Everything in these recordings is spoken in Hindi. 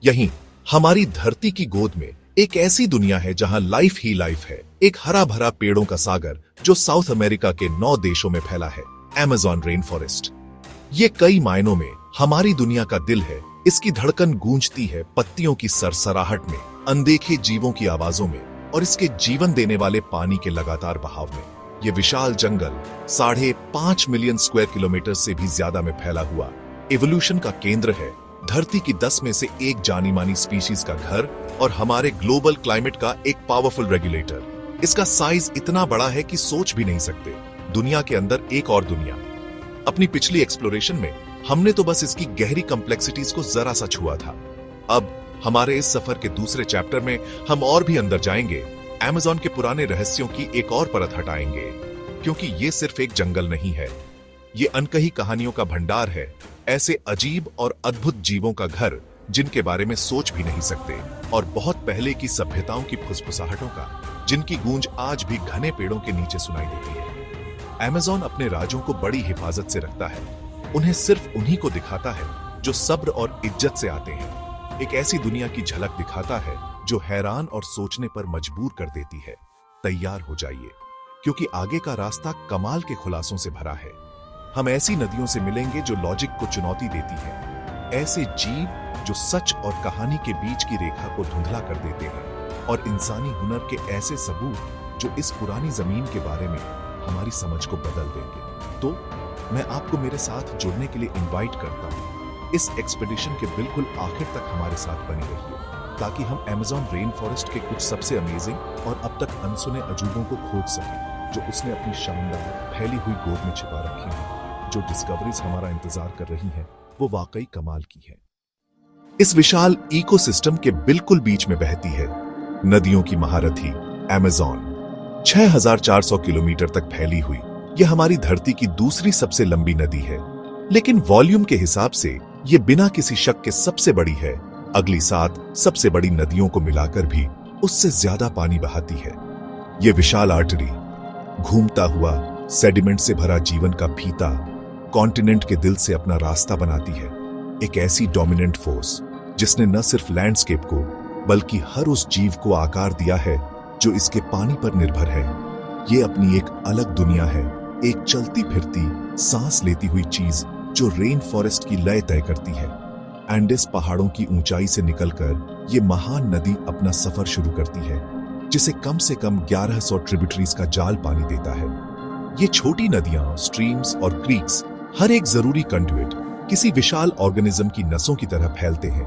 यहीं हमारी धरती की गोद में एक ऐसी दुनिया है जहां लाइफ ही लाइफ है। एक हरा भरा पेड़ों का सागर जो साउथ अमेरिका के 9 देशों में फैला है, अमेज़न रेन फॉरेस्ट। ये कई मायनों में हमारी दुनिया का दिल है। इसकी धड़कन गूंजती है पत्तियों की सरसराहट में, अनदेखे जीवों की आवाजों में और इसके जीवन देने वाले पानी के लगातार बहाव में। ये विशाल जंगल 5.5 मिलियन स्क्वायर किलोमीटर से भी ज्यादा में फैला हुआ इवोल्यूशन का केंद्र है, धरती की 10 में से एक जानी मानी स्पीशीज का घर और हमारे ग्लोबल क्लाइमेट का एक पावरफुल रेगुलेटर। इसका साइज इतना बड़ा है कि सोच भी नहीं सकते। दुनिया के अंदर एक और दुनिया। अपनी पिछली एक्सप्लोरेशन में हमने तो बस इसकी गहरी कॉम्प्लेक्सिटीज को जरा सा छुआ था। अब हमारे इस सफर के दूसरे चैप्टर में हम और भी अंदर जाएंगे, अमेज़न के पुराने रहस्यों की एक और परत हटाएंगे, क्योंकि ये सिर्फ एक जंगल नहीं है, ये अनकही कहानियों का भंडार है। ऐसे अजीब और अद्भुत जीवों का घर जिनके बारे में सोच भी नहीं सकते, और बहुत पहले की सभ्यताओं की फुसफुसाहटों का जिनकी गूंज आज भी घने पेड़ों के नीचे सुनाई देती है। अमेज़न अपने राजों को बड़ी हिफाजत से रखता है। उन्हें सिर्फ उन्हीं को दिखाता है जो सब्र और इज्जत से आते हैं। एक ऐसी दुनिया की झलक दिखाता है जो हैरान और सोचने पर मजबूर कर देती है। तैयार हो जाइए, क्योंकि आगे का रास्ता कमाल के खुलासों से भरा है। हम ऐसी नदियों से मिलेंगे जो लॉजिक को चुनौती देती है, ऐसे जीव जो सच और कहानी के बीच की रेखा को धुंधला कर देते हैं, और इंसानी हुनर के ऐसे सबूत जो इस पुरानी जमीन के बारे में हमारी समझ को बदल देंगे। तो मैं आपको मेरे साथ जुड़ने के लिए इनवाइट करता हूं। इस एक्सपेडिशन के बिल्कुल आखिर तक हमारे साथ बने रहिए, ताकि हम अमेज़न रेन फॉरेस्ट के कुछ सबसे अमेजिंग और अब तक अनसुने अजूबों को खोज सकें, जो उसने अपनी शानदार फैली हुई गोद में छिपा रखी है। जो डिस्कवरीज हमारा इंतजार कर रही हैं, वो वाकई कमाल की है। इस विशाल इकोसिस्टम के बिल्कुल बीच में बहती है नदियों की महारथी अमेज़न। 6400 किलोमीटर तक फैली हुई यह हमारी धरती की दूसरी सबसे लंबी नदी है, लेकिन वॉल्यूम के हिसाब से यह बिना किसी शक के सबसे बड़ी है। अगली 7 सबसे बड़ी नदियों को मिलाकर भी उससे ज्यादा पानी बहाती है। यह विशाल आर्टरी, घूमता हुआ सेडिमेंट से भरा जीवन का फीता, कॉन्टिनेंट के दिल से अपना रास्ता बनाती है। एक ऐसी डोमिनेंट फोर्स जिसने न सिर्फ लैंडस्केप को बल्कि हर उस जीव को आकार दिया है जो इसके पानी पर निर्भर है। ये अपनी एक अलग दुनिया है, एक चलती फिरती सांस लेती हुई चीज जो रेन फॉरेस्ट की लय तय करती है। एंडेस पहाड़ों की ऊंचाई से निकलकर ये महान नदी अपना सफर शुरू करती है, जिसे कम से कम 1100 ट्रिब्यूटरीज का जाल पानी देता है। ये छोटी नदियां, स्ट्रीम्स और क्रीक्स हर एक जरूरी कंडुइट किसी विशाल ऑर्गेनिज्म की नसों की तरह फैलते हैं,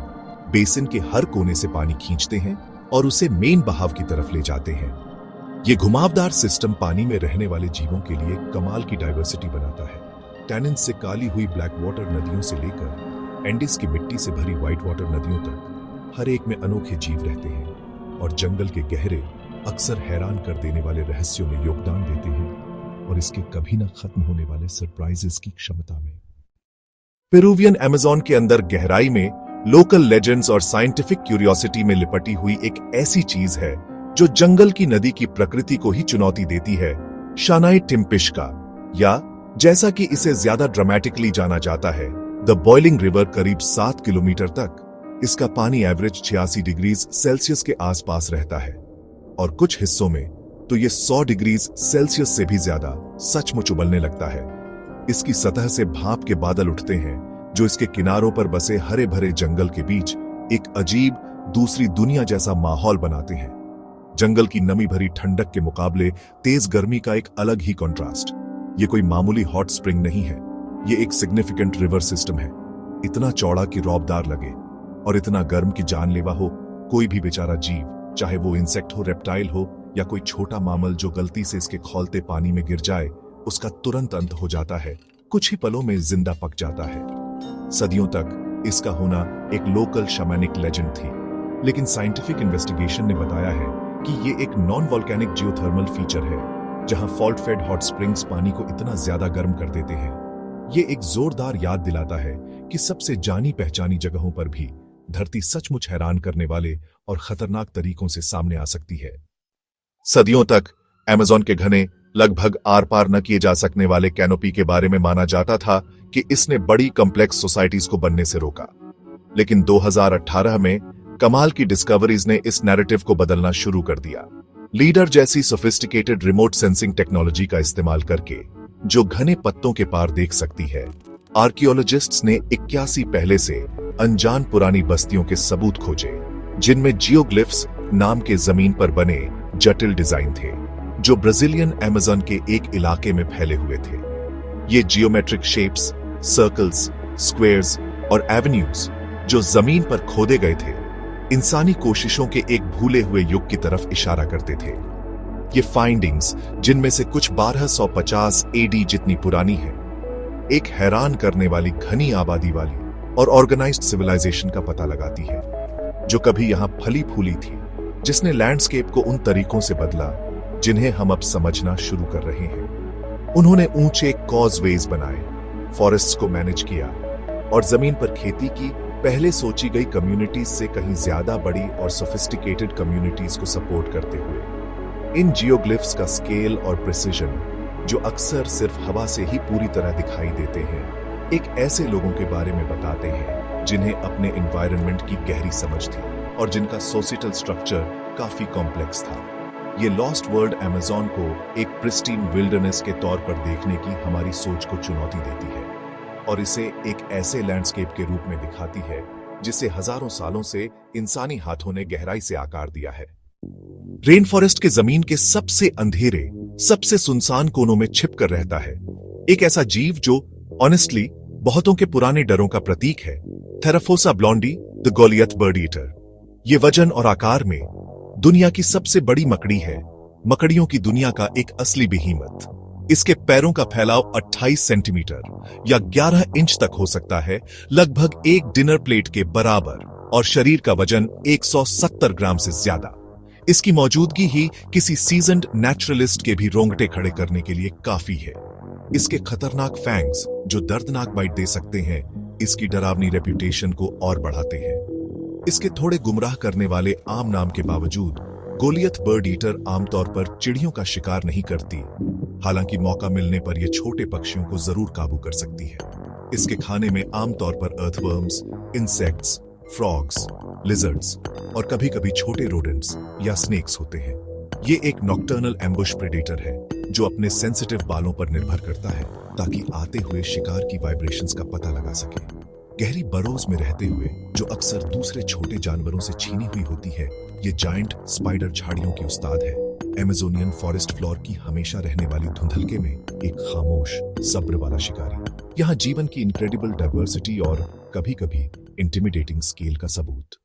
बेसिन के हर कोने से पानी खींचते हैं और उसे मेन बहाव की तरफ ले जाते हैं। ये घुमावदार सिस्टम पानी में रहने वाले जीवों के लिए कमाल की डाइवर्सिटी बनाता है। टैनिन से काली हुई ब्लैक वाटर नदियों से लेकर एंडिस की मिट्टी से भरी व्हाइट वाटर नदियों तक हर एक में अनोखे जीव रहते हैं, और जंगल के गहरे अक्सर हैरान कर देने वाले रहस्यों में योगदान देते हैं, और इसके कभी ना खत्म होने वाले सरप्राइजेस की क्षमता में। पेरुवियन अमेज़न के अंदर गहराई में लोकल लेजेंड्स और साइंटिफिक क्यूरियोसिटी में लिपटी हुई एक ऐसी चीज है जो जंगल की नदी की प्रकृति को ही चुनौती देती है, शानाई टिम्पिश्का, या जैसा कि इसे ज्यादा ड्रामेटिकली जाना जाता है, द बॉइलिंग रिवर। करीब 7 किलोमीटर तक इसका पानी एवरेज 86 डिग्री सेल्सियस के आसपास रहता है, और कुछ हिस्सों में तो ये 100 डिग्री सेल्सियस से भी ज्यादा सचमुच उबलने लगता है। इसकी सतह से भाप के बादल उठते हैं जो इसके किनारों पर बसे हरे भरे जंगल के बीच एक अजीब दूसरी दुनिया जैसा माहौल बनाते हैं। जंगल की नमी भरी ठंडक के मुकाबले तेज गर्मी का एक अलग ही कॉन्ट्रास्ट। ये कोई मामूली हॉट स्प्रिंग नहीं है, ये एक सिग्निफिकेंट रिवर सिस्टम है, इतना चौड़ा कि रौबदार लगे और इतना गर्म कि जानलेवा हो। कोई भी बेचारा जीव, चाहे वो इंसेक्ट हो, रेप्टाइल हो या कोई छोटा मामल जो गलती से इसके खौलते पानी में गिर जाए, उसका तुरंत अंत हो जाता है, कुछ ही पलों में जिंदा पक जाता है। सदियों तक इसका होना एक लोकल शैमानिक लेजेंड थी, लेकिन साइंटिफिक इन्वेस्टिगेशन ने बताया है कि ये एक नॉन वोल्केनिक जियोथर्मल फीचर है, जहां फॉल्ट फेड हॉट स्प्रिंग्स पानी को इतना ज्यादा गर्म कर देते हैं। ये एक जोरदार याद दिलाता है कि सबसे जानी पहचानी जगहों पर भी धरती सचमुच हैरान करने वाले और खतरनाक तरीकों से सामने आ सकती है। सदियों तक अमेज़न के घने, लगभग आर पार न किए जा सकने वाले कैनोपी के बारे में माना जाता था कि इसने बड़ी कॉम्प्लेक्स सोसाइटीज को बनने से रोका। लेकिन 2018 में कमाल की डिस्कवरीज ने इस नैरेटिव को बदलना शुरू कर दिया। लीडर जैसी सोफिस्टिकेटेड रिमोट सेंसिंग टेक्नोलॉजी का इस्तेमाल करके, जो घने पत्तों के पार देख सकती है, आर्कियोलॉजिस्ट्स ने 81 पहले से अनजान पुरानी बस्तियों के सबूत खोजे, जिनमें जियोग्लिफ्स नाम के जमीन पर बने जटिल डिजाइन थे, जो ब्राजीलियन अमेज़न के एक इलाके में फैले हुए थे। ये जियोमेट्रिक शेप्स, सर्कल्स, स्क्वायर्स और एवेन्यूज जो जमीन पर खोदे गए थे, इंसानी कोशिशों के एक भूले हुए युग की तरफ इशारा करते थे। ये फाइंडिंग्स, जिनमें से कुछ 1250 एडी जितनी पुरानी है, एक हैरान करने वाली घनी आबादी वाली और ऑर्गेनाइज्ड सिविलाइजेशन का पता लगाती है, जो कभी यहां फली फूली थी, जिसने लैंडस्केप को उन तरीकों से बदला जिन्हें हम अब समझना शुरू कर रहे हैं। उन्होंने ऊंचे कॉजवेज बनाए, फॉरेस्ट्स को मैनेज किया और जमीन पर खेती की पहले सोची गई कम्युनिटीज से कहीं ज्यादा बड़ी और सोफिस्टिकेटेड कम्युनिटीज को सपोर्ट करते हुए। इन जियोग्लिफ्स का स्केल और प्रिसिजन, जो अक्सर सिर्फ हवा से ही पूरी तरह दिखाई देते हैं, एक ऐसे लोगों के बारे में बताते हैं जिन्हें अपने एनवायरनमेंट की गहरी समझ थी और जिनका सोसाइटल स्ट्रक्चर काफी कॉम्प्लेक्स था। ये लॉस्ट वर्ल्ड अमेज़न को एक प्रिस्टीन विल्डरनेस के तौर पर देखने की हमारी सोच को चुनौती देती है और इसे एक ऐसे लैंडस्केप के रूप में दिखाती है जिसे हजारों सालों से इंसानी हाथों ने गहराई से आकार दिया है। रेन फॉरेस्ट के जमीन के सबसे अंधेरे, सबसे सुनसान कोनों में छिप कर रहता है एक ऐसा जीव जो ऑनेस्टली बहुतों के पुराने डरों का प्रतीक है, Theraphosa blondi, the Goliath bird eater. ये वजन और आकार में दुनिया की सबसे बड़ी मकड़ी है, मकड़ियों की दुनिया का एक असली बेहीमत। इसके पैरों का फैलाव 28 सेंटीमीटर या 11 इंच तक हो सकता है, लगभग एक डिनर प्लेट के बराबर, और शरीर का वजन 170 ग्राम से ज्यादा। इसकी मौजूदगी ही किसी सीजन्ड नेचुरलिस्ट के भी रोंगटे खड़े करने के लिए काफी है। इसके खतरनाक फैंग्स, जो दर्दनाक बाइट दे सकते हैं, इसकी डरावनी रेप्यूटेशन को और बढ़ाते हैं। इसके थोड़े गुमराह करने वाले आम नाम के बावजूद गोलियथ बर्ड ईटर आमतौर पर चिड़ियों का शिकार नहीं करती, हालांकि मौका मिलने पर यह छोटे पक्षियों को जरूर काबू कर सकती है। इसके खाने में आमतौर पर अर्थवर्म्स, इंसेक्ट्स, फ्रॉग्स, लिजर्ड्स और कभी कभी छोटे रोडेंट्स या स्नेक्स होते हैं। ये एक नॉक्टर्नल एम्बुश प्रेडेटर है जो अपने सेंसिटिव बालों पर निर्भर करता है ताकि आते हुए शिकार की वाइब्रेशंस का पता लगा सके। गहरी बरोज में रहते हुए, जो अक्सर दूसरे छोटे जानवरों से छीनी हुई होती है, ये जायंट स्पाइडर झाड़ियों की उस्ताद है। अमेज़ोनियन फॉरेस्ट फ्लोर की हमेशा रहने वाली धुंधलके में एक खामोश, सब्र वाला शिकारी। यहाँ जीवन की इनक्रेडिबल डाइवर्सिटी और कभी कभी इंटिमिडेटिंग स्केल का सबूत।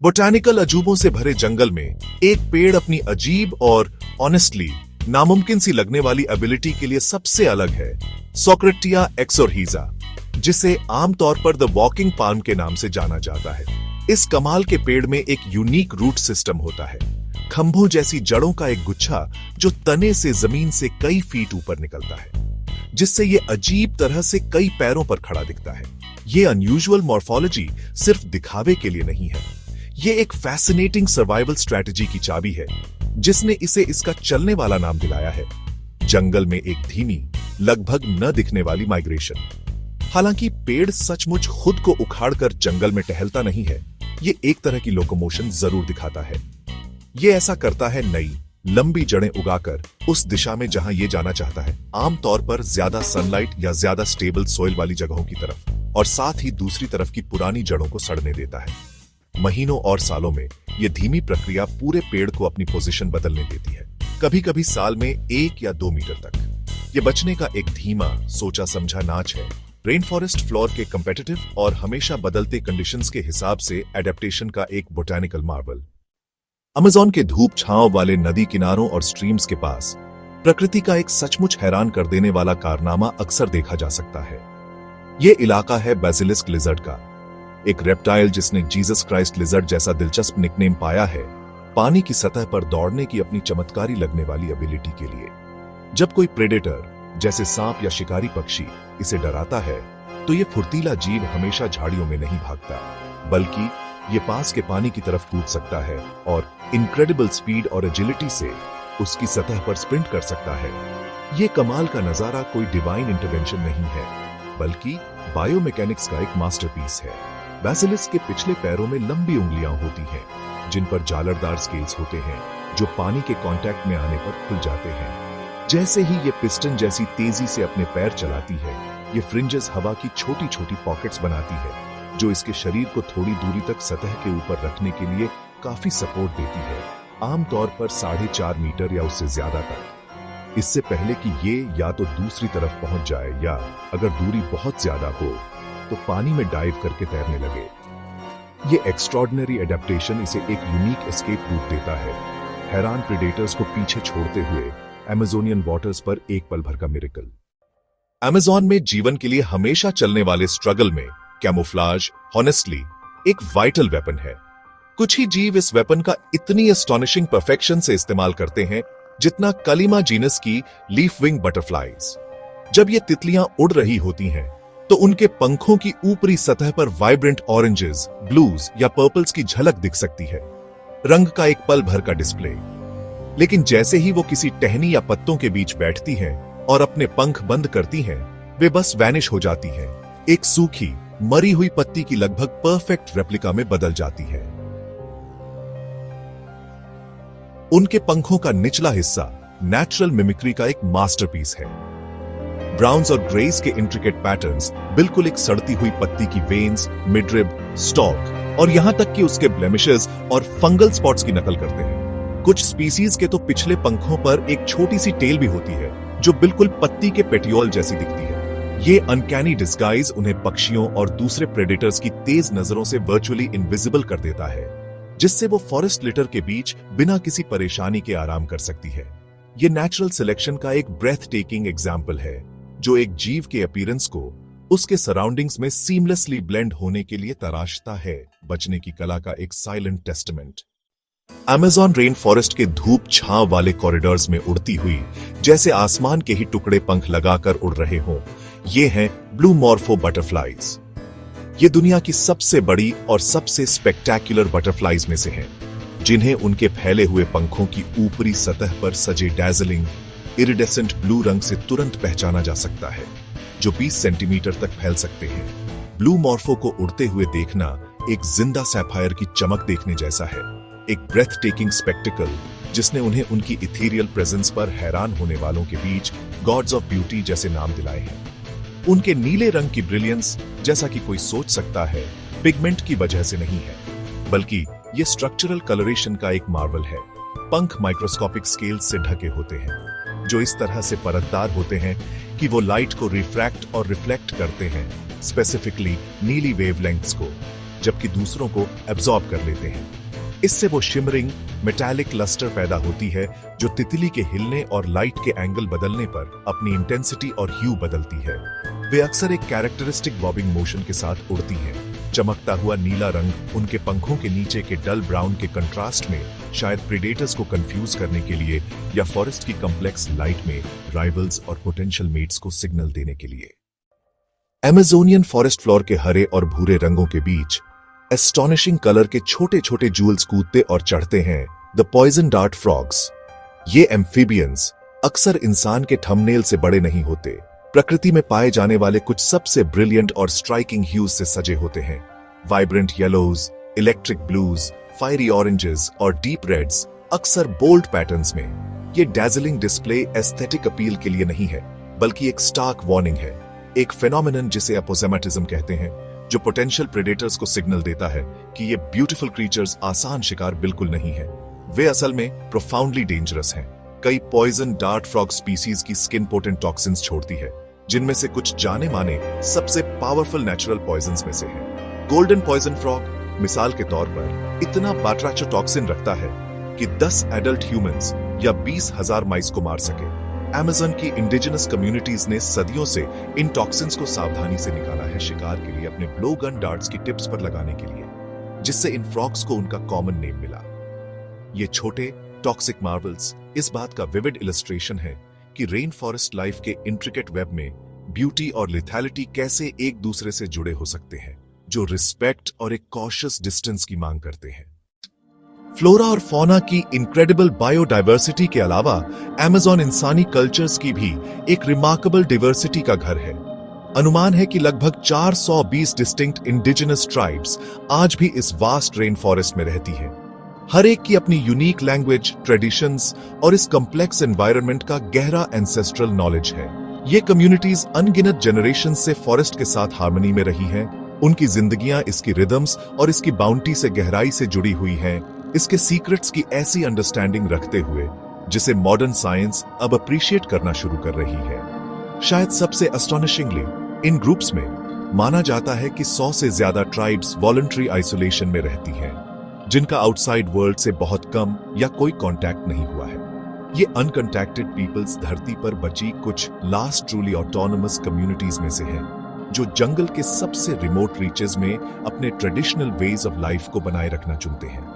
बोटानिकल अजूबों से भरे जंगल में एक पेड़ अपनी अजीब और ऑनेस्टली नामुमकिन सी लगने वाली एबिलिटी के लिए सबसे अलग है, सोक्रेटिया एक्सोरहिजा, जिसे आमतौर पर द वॉकिंग पाल्म के नाम से जाना जाता है। इस कमाल के पेड़ में एक यूनिक रूट सिस्टम होता है, खंभों जैसी जड़ों का एक गुच्छा जो तने से जमीन से कई फीट ऊपर निकलता है, जिससे ये अजीब तरह से कई पैरों पर खड़ा दिखता है। ये अनयूजुअल मॉर्फोलॉजी सिर्फ दिखावे के लिए नहीं है, ये एक फैसिनेटिंग सर्वाइवल स्ट्रैटेजी की चाबी है जिसने इसे इसका चलने वाला नाम दिलाया है। जंगल में एक धीमी, लगभग न दिखने वाली माइग्रेशन। हालांकि पेड़ सचमुच खुद को उखाड़कर जंगल में टहलता नहीं है, ये एक तरह की लोकोमोशन जरूर दिखाता है। ये ऐसा करता है नई, लंबी जड़ें उगाकर उस दिशा में जहां ये जाना चाहता है, आमतौर पर ज्यादा सनलाइट या ज्यादा स्टेबल सोइल वाली जगहों की तरफ, और साथ ही दूसरी तरफ की पुरानी जड़ों को सड़ने देता है। महीनों और सालों में यह धीमी प्रक्रिया पूरे पेड़ को अपनी पोजीशन बदलने देती है, कभी कभी साल में 1 या 2 मीटर तक। यह बचने का एक धीमा, सोचा समझा नाच है। रेन फॉरेस्ट फ्लोर के कंपेटिटिव और हमेशा बदलते कंडीशंस के हिसाब से एडेप्टेशन का एक बोटानिकल मार्वल। अमेज़न के धूप छांव वाले नदी किनारों और स्ट्रीम्स के पास प्रकृति का एक सचमुच हैरान कर देने वाला कारनामा अक्सर देखा जा सकता है। यह इलाका है बेसिलिस्क लिजर्ड का, एक रेप्टाइल जिसने जीसस क्राइस्ट लिजर्ड जैसा दिलचस्प निकनेम पाया है, पानी की सतह पर दौड़ने की अपनी चमत्कारी लगने वाली एबिलिटी के लिए। जब कोई प्रेडेटर जैसे सांप या शिकारी पक्षी इसे डराता है, तो ये फुर्तीला जीव हमेशा झाड़ियों में नहीं भागता, बल्कि ये पास के पानी की तरफ कूद सकता है और इनक्रेडिबल स्पीड और एजिलिटी से उसकी सतह पर स्प्रिंट कर सकता है। ये कमाल का नजारा कोई डिवाइन इंटरवेंशन नहीं है, बल्कि बायोमैकेनिक्स का एक मास्टरपीस है। बेसिलिस्क के पिछले पैरों में लंबी उंगलियां होती हैं, जिन पर जालरदार स्केल्स होते हैं, जो पानी के कांटेक्ट में आने पर खुल जाते हैं। जैसे ही ये पिस्टन जैसी तेजी से अपने पैर चलाती है, ये फ्रिंजेस हवा की छोटी छोटी पॉकेट्स बनाती है, जो इसके शरीर को थोड़ी दूरी तक सतह के ऊपर रखने के लिए काफी सपोर्ट देती है, आमतौर पर 4.5 मीटर या उससे ज्यादा तक। इससे पहले कि ये या तो दूसरी तरफ पहुंच जाए या अगर दूरी बहुत ज्यादा हो तो पानी में डाइव करके तैरने लगे। ये एक्स्ट्रॉर्डिनरी एडेप्टेशन इसे एक यूनिक एस्केप रूट देता है, हैरान प्रेडेटर्स को पीछे छोड़ते हुए अमेज़ोनियन वाटर्स पर एक पल भर का मिरेकल। अमेज़न में जीवन के लिए हमेशा चलने वाले स्ट्रगल में कैमोफ्लाज हॉनेस्टली एक वाइटल वेपन है। कुछ ही जीव इस वेपन का इतनी एस्टॉनिशिंग परफेक्शन से इस्तेमाल करते हैं जितना कलिमा जीनस की लीफ विंग बटरफ्लाइज। जब ये तितलियां उड़ रही होती हैं तो उनके पंखों की ऊपरी सतह पर वाइब्रेंट ऑरेंजेस, ब्लूज या पर्पल्स की झलक दिख सकती है, रंग का एक पल भर का डिस्प्ले। लेकिन जैसे ही वो किसी टहनी या पत्तों के बीच बैठती हैं और अपने पंख बंद करती हैं, वे बस वैनिश हो जाती हैं, एक सूखी मरी हुई पत्ती की लगभग परफेक्ट रेप्लिका में बदल जाती है। उनके पंखों का निचला हिस्सा नेचुरल मिमिक्री का एक मास्टरपीस है। ब्राउन्स और ग्रेस के इंट्रिकेट पैटर्न्स बिल्कुल एक सड़ती हुई पत्ती की वेन्स, मिडरिब, स्टॉक और यहां तक कि उसके ब्लेमिशेस और फंगल स्पॉट्स की नकल करते हैं। कुछ स्पीसीज के तो पिछले पंखों पर एक छोटी सी टेल भी होती है जो बिल्कुल पत्ती के पेटियोल जैसी दिखती है। ये अनकैनी डिस्गाइज उन्हें पक्षियों और दूसरे प्रेडेटर्स की तेज नजरों से वर्चुअली इनविजिबल कर देता है, जिससे वो फॉरेस्ट लिटर के बीच बिना किसी परेशानी के आराम कर सकती है। ये नेचुरल सिलेक्शन का एक ब्रेथ टेकिंग एग्जाम्पल है, जो एक जीव के अपीयरेंस को उसके सराउंडिंग्स में सीमलेसली ब्लेंड होने के लिए तराशता है, बचने की कला का एक silent testament. Amazon rain forest के धूप छांव वाले कॉरिडोर्स में उड़ती हुई जैसे आसमान के ही टुकड़े पंख लगाकर उड़ रहे हों, ये हैं ब्लू मॉर्फो बटरफ्लाइज। ये दुनिया की सबसे बड़ी और सबसे स्पेक्टेक्युलर बटरफ्लाइज में से हैं, जिन्हें उनके फैले हुए पंखों की ऊपरी सतह पर सजे डैजलिंग इरिडेसेंट ब्लू रंग से तुरंत पहचाना जा सकता है, जो 20 सेंटीमीटर तक फैल सकते हैं। ब्लू मॉर्फो को उड़ते हुए देखना एक जिंदा सैफायर की चमक देखने जैसा है, एक ब्रेथ टेकिंग स्पेक्टिकल जिसने उन्हें उनकी इथीरियल प्रेजेंस पर हैरान होने वालों के बीच गॉड्स ऑफ ब्यूटी जैसे नाम दिलाए हैं। उनके नीले रंग की ब्रिलियंस, जैसा कि कोई सोच सकता है, पिगमेंट की वजह से नहीं है, बल्कि ये स्ट्रक्चरल कलरेशन का एक मार्वल है। पंख माइक्रोस्कोपिक स्केल्स से ढके होते हैं, जो इस तरह से परतदार होते हैं कि वो लाइट को रिफ्रैक्ट और रिफ्लेक्ट करते हैं, स्पेसिफिकली नीली वेवलेंथ्स को, जबकि दूसरों को एब्जॉर्ब कर लेते हैं। इससे वो शिमरिंग मेटालिक लस्टर पैदा होती है, जो तितली के हिलने और लाइट के एंगल बदलने पर अपनी इंटेंसिटी और ह्यू बदलती है। वे अक्सर एक कैरेक्टरिस्टिक बॉबिंग मोशन के साथ उड़ती हैं। चमकता हुआ नीला रंग उनके पंखों के नीचे के डल ब्राउन के कंट्रास्ट में शायद प्रेडेटर्स को कंफ्यूज करने के लिए या फॉरेस्ट की कॉम्प्लेक्स लाइट में राइवल्स और पोटेंशियल मेट्स को सिग्नल देने के लिए। अमेज़ोनियन फॉरेस्ट फ्लोर के हरे और भूरे रंगों के बीच एस्टॉनिशिंग कलर के छोटे छोटे जूल्स कूदते और चढ़ते हैं, द पॉइजन डार्ट फ्रॉग्स। ये एम्फीबियंस अक्सर इंसान के थंबनेल से बड़े नहीं होते, प्रकृति में पाए जाने वाले कुछ सबसे ब्रिलियंट और स्ट्राइकिंग ह्यूज से सजे होते हैं। Vibrant yellows, electric blues, fiery oranges और डीप रेड्स, अक्सर बोल्ड पैटर्न्स में। ये डैजलिंग डिस्प्ले एस्थेटिक अपील के लिए नहीं है, बल्कि एक स्टार्क वार्निंग है, एक फेनोमेनन जिसे अपोजेमेटिज्म कहते हैं, जो पोटेंशियल प्रेडेटर्स को सिग्नल देता है कि ये ब्यूटीफुल क्रीचर्स आसान शिकार बिल्कुल नहीं है। वे असल में प्रोफाउंडली डेंजरस हैं। कई पॉइजन डार्ट फ्रॉग स्पीसीज की स्किन पोटेंट टॉक्सिन्स छोड़ती है, जिनमें से कुछ जाने माने सबसे पावरफुल नेचुरल पॉइजन्स में से है। गोल्डन पॉइजन फ्रॉग मिसाल के तौर पर इतना बाट्राचो टॉक्सिन रखता है कि 10 एडल्ट ह्यूमंस या 20,000 माइस को मार सके। अमेज़न की इंडिजिनस कम्युनिटीज ने सदियों से इन टॉक्सिन्स को सावधानी से निकाला है, शिकार के लिए अपने ब्लो गन डार्ट्स की टिप्स पर लगाने के लिए, जिससे इन फ्रॉग्स को उनका कॉमन नेम मिला। ये छोटे टॉक्सिक मार्वल्स इस बात का विविड इलस्ट्रेशन है कि रेन फॉरेस्ट लाइफ के इंट्रिकेट वेब में ब्यूटी और लिथैलिटी कैसे एक दूसरे से जुड़े हो सकते हैं, जो रिस्पेक्ट और एक कॉशियस डिस्टेंस की मांग करते हैं। फ्लोरा और फौना की इनक्रेडिबल बायोडाइवर्सिटी के अलावा अमेज़न इंसानी कल्चर्स की भी एक रिमार्केबल डाइवर्सिटी का घर है। अनुमान है कि लगभग 420 डिस्टिंक्ट इंडिजिनस ट्राइब्स आज भी इस वास्ट रेन फॉरेस्ट में रहती हैं। हर एक की अपनी यूनिक लैंग्वेज, ट्रेडिशंस और इस कॉम्प्लेक्स एनवायरनमेंट का गहरा एंसेस्ट्रल नॉलेज है। ये कम्युनिटीज अनगिनत जनरेशन से फॉरेस्ट के साथ हार्मनी में रही हैं। उनकी जिंदगियां इसकी रिदम्स और इसकी बाउंटी से गहराई से जुड़ी हुई हैं, इसके सीक्रेट्स की ऐसी अंडरस्टैंडिंग रखते हुए जिसे मॉडर्न साइंस अब अप्रिशिएट करना शुरू कर रही है। शायद सबसे एस्टोनिशिंगली, इन ग्रुप्स में माना जाता है कि 100 से ज्यादा ट्राइब्स वॉलंटरी आइसोलेशन में रहती हैं, जिनका आउटसाइड वर्ल्ड से बहुत कम या कोई कांटेक्ट नहीं हुआ है। ये अनकंटैक्टेड पीपल्स धरती पर बची कुछ लास्ट ट्रूली ऑटोनोमस कम्युनिटीज में से हैं, जो जंगल के सबसे रिमोट रीचेस में अपने ट्रेडिशनल वेज ऑफ लाइफ को बनाए रखना चुनते हैं।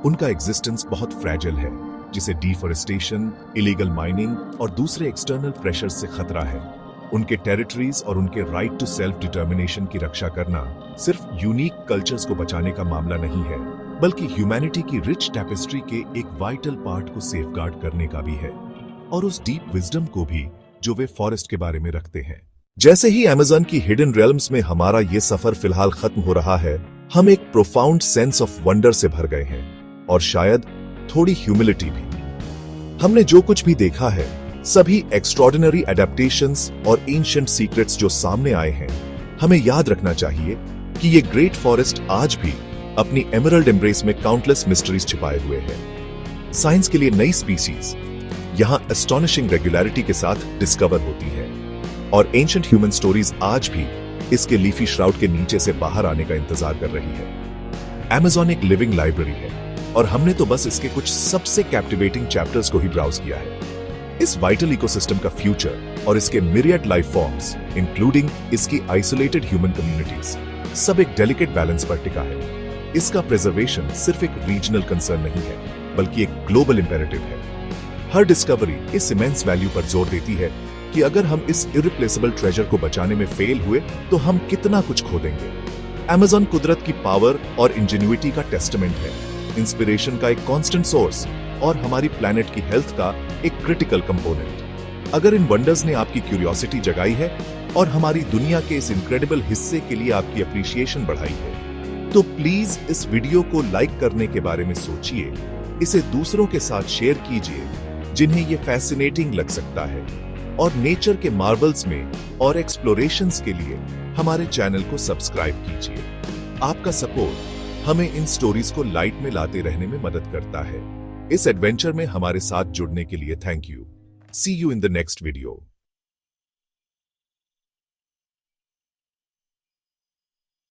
उनका एग्जिस्टेंस बहुत फ्रैजिल है, जिसे डिफॉरेस्टेशन, इलीगल माइनिंग और दूसरे एक्सटर्नल प्रेशर से खतरा है। उनके टेरिटरीज और उनके राइट टू सेल्फ डिटर्मिनेशन की रक्षा करना सिर्फ यूनिक कल्चर्स को बचाने का मामला नहीं है, बल्कि ह्यूमैनिटी की रिच टैपेस्ट्री के एक वाइटल पार्ट को सेफगार्ड करने का भी है, और उस डीप विजडम को भी जो वे फॉरेस्ट के बारे में रखते हैं। जैसे ही अमेज़न की हिडन रेल्म्स में हमारा ये सफर फिलहाल खत्म हो रहा है, हम एक प्रोफाउंड सेंस ऑफ वंडर से भर गए हैं, और शायद थोड़ी ह्यूमिलिटी भी। हमने जो कुछ भी देखा है, सभी एक्स्ट्रॉर्डिनरी एडेप्टेशंस और एंशिएंट सीक्रेट्स जो सामने आए हैं, हमें याद रखना चाहिए कि ये ग्रेट फॉरेस्ट आज भी अपनी एमरल्ड एम्ब्रेस में काउंटलेस मिस्ट्रीज छिपाए हुए है। साइंस के लिए नई स्पीसीज यहां एस्टोनिशिंग रेगुलरिटी के साथ डिस्कवर होती है, और एंशिएंट ह्यूमन स्टोरीज आज भी इसके लीफी श्राउड के नीचे से बाहर आने का इंतजार कर रही है। अमेज़न एक लिविंग लाइब्रेरी है, और हमने तो बस इसके कुछ सबसे कैप्टिवेटिंग चैप्टर्स को ही ब्राउज किया है। इस वाइटल इकोसिस्टम का फ्यूचर और इसके मिरियड लाइफ फॉर्म्स, इंक्लूडिंग इसकी आइसोलेटेड ह्यूमन कम्युनिटीज, सब एक डेलिकेट बैलेंस पर टिका है। इसका प्रिजर्वेशन सिर्फ एक रीजनल कंसर्न नहीं है, बल्कि एक ग्लोबल इंपेरेटिव है। हर डिस्कवरी इस इमेंस वैल्यू पर जोर देती है कि अगर हम इस इरिप्लेसेबल ट्रेजर को बचाने में फेल हुए तो हम कितना कुछ खो देंगे। अमेज़न कुदरत की पावर और इंजेन्युइटी का टेस्टमेंट है, इंस्पिरेशन का एक कांस्टेंट सोर्स, और हमारी प्लैनेट की हेल्थ का एक क्रिटिकल कंपोनेंट। अगर इन वंडर्स ने आपकी क्यूरियोसिटी जगाई है और हमारी दुनिया के इस इनक्रेडिबल हिस्से के लिए आपकी अप्रिशिएशन बढ़ाई है, तो प्लीज इस वीडियो को लाइक करने के बारे में सोचिए, इसे दूसरों के साथ शेयर कीजिए जिन्हें ये फैसिनेटिंग लग सकता है, और नेचर के मार्वल्स में और एक्सप्लोरेशंस के लिए हमारे चैनल को सब्सक्राइब कीजिए। आपका सपोर्ट हमें इन स्टोरीज को लाइट में लाते रहने में मदद करता है। इस एडवेंचर में हमारे साथ जुड़ने के लिए thank you. See you in the next video.